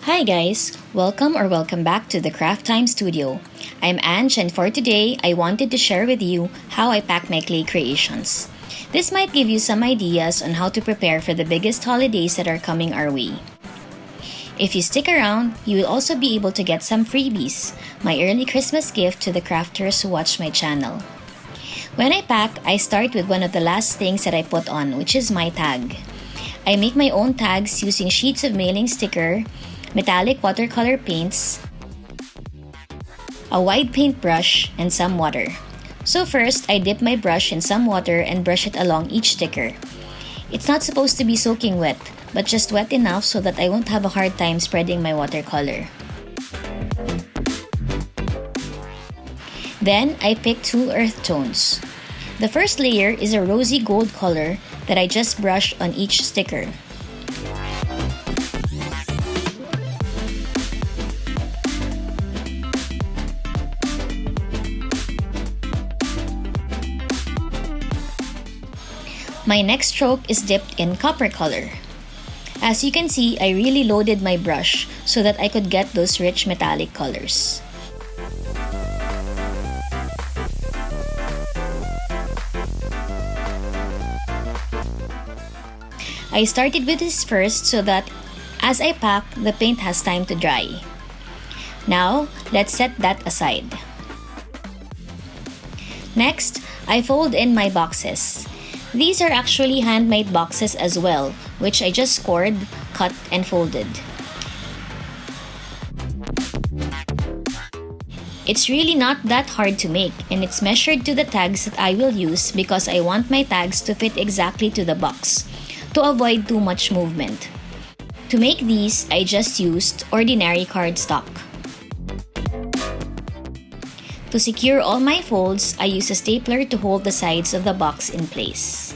Hi guys! Welcome back to the Craft Time Studio. I'm Ange and for today, I wanted to share with you how I pack my clay creations. This might give you some ideas on how to prepare for the biggest holidays that are coming our way. If you stick around, you will also be able to get some freebies, my early Christmas gift to the crafters who watch my channel. When I pack, I start with one of the last things that I put on, which is my tag. I make my own tags using sheets of mailing sticker, metallic watercolor paints, a wide paintbrush, and some water. So first, I dip my brush in some water and brush it along each sticker. It's not supposed to be soaking wet, but just wet enough so that I won't have a hard time spreading my watercolor. Then, I pick two earth tones. The first layer is a rosy gold color that I just brush on each sticker. My next stroke is dipped in copper color. As you can see, I really loaded my brush so that I could get those rich metallic colors. I started with this first so that as I pack, the paint has time to dry. Now, let's set that aside. Next, I fold in my boxes. These are actually handmade boxes as well, which I just scored, cut, and folded. It's really not that hard to make, and it's measured to the tags that I will use because I want my tags to fit exactly to the box, to avoid too much movement. To make these, I just used ordinary cardstock. To secure all my folds, I use a stapler to hold the sides of the box in place.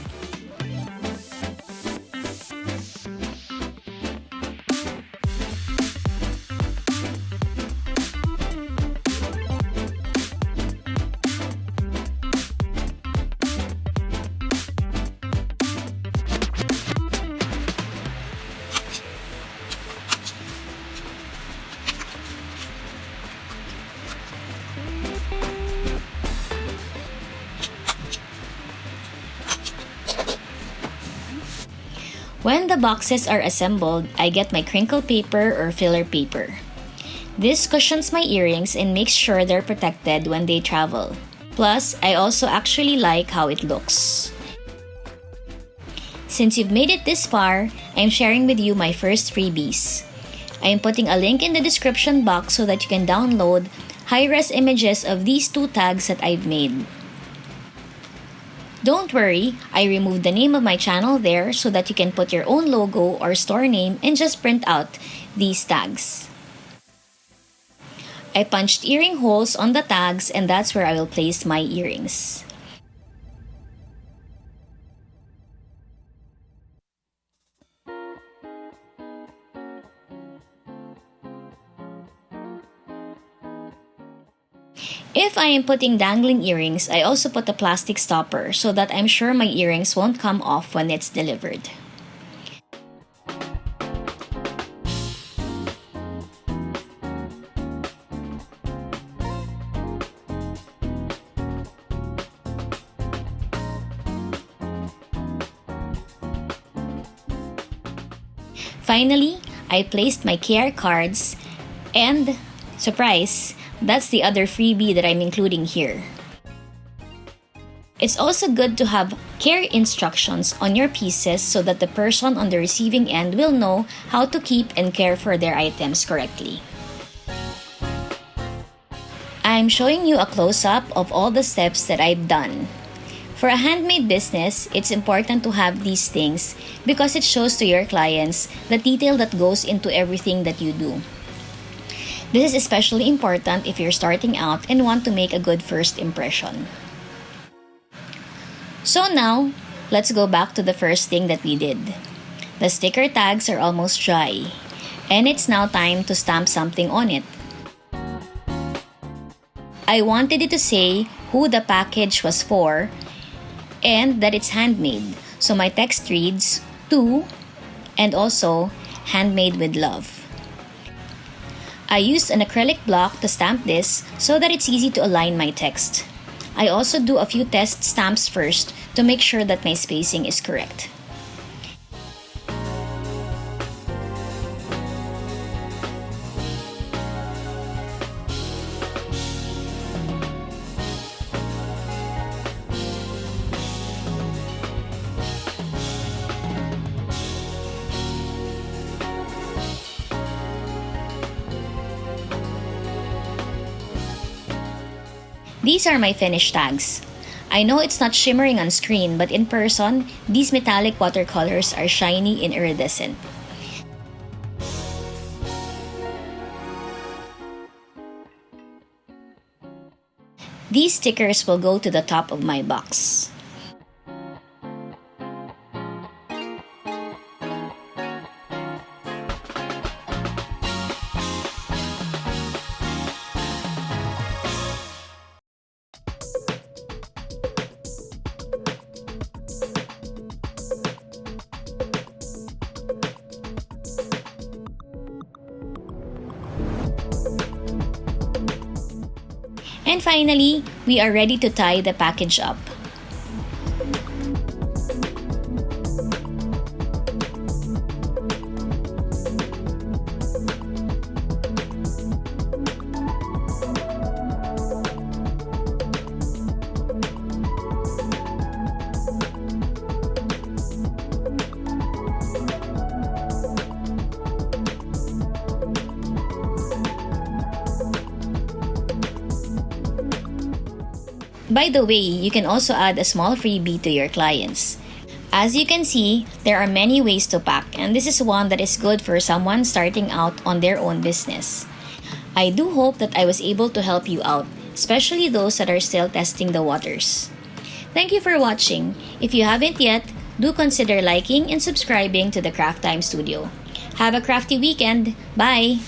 When the boxes are assembled, I get my crinkle paper or filler paper. This cushions my earrings and makes sure they're protected when they travel. Plus, I also actually like how it looks. Since you've made it this far, I'm sharing with you my first freebies. I am putting a link in the description box so that you can download high-res images of these two tags that I've made. Don't worry, I removed the name of my channel there so that you can put your own logo or store name and just print out these tags. I punched earring holes on the tags and that's where I will place my earrings. If I am putting dangling earrings, I also put a plastic stopper so that I'm sure my earrings won't come off when it's delivered. Finally, I placed my care cards and, surprise, that's the other freebie that I'm including here. It's also good to have care instructions on your pieces so that the person on the receiving end will know how to keep and care for their items correctly. I'm showing you a close-up of all the steps that I've done. For a handmade business, it's important to have these things because it shows to your clients the detail that goes into everything that you do. This is especially important if you're starting out and want to make a good first impression. So now, let's go back to the first thing that we did. The sticker tags are almost dry, and it's now time to stamp something on it. I wanted it to say who the package was for and that it's handmade. So my text reads, to, and also handmade with love. I used an acrylic block to stamp this so that it's easy to align my text. I also do a few test stamps first to make sure that my spacing is correct. These are my finished tags. I know it's not shimmering on screen, but in person, these metallic watercolors are shiny and iridescent. These stickers will go to the top of my box. And finally, we are ready to tie the package up. By the way, you can also add a small freebie to your clients. As you can see, there are many ways to pack, and this is one that is good for someone starting out on their own business. I do hope that I was able to help you out, especially those that are still testing the waters. Thank you for watching. If you haven't yet, do consider liking and subscribing to the Craft Time Studio. Have a crafty weekend. Bye!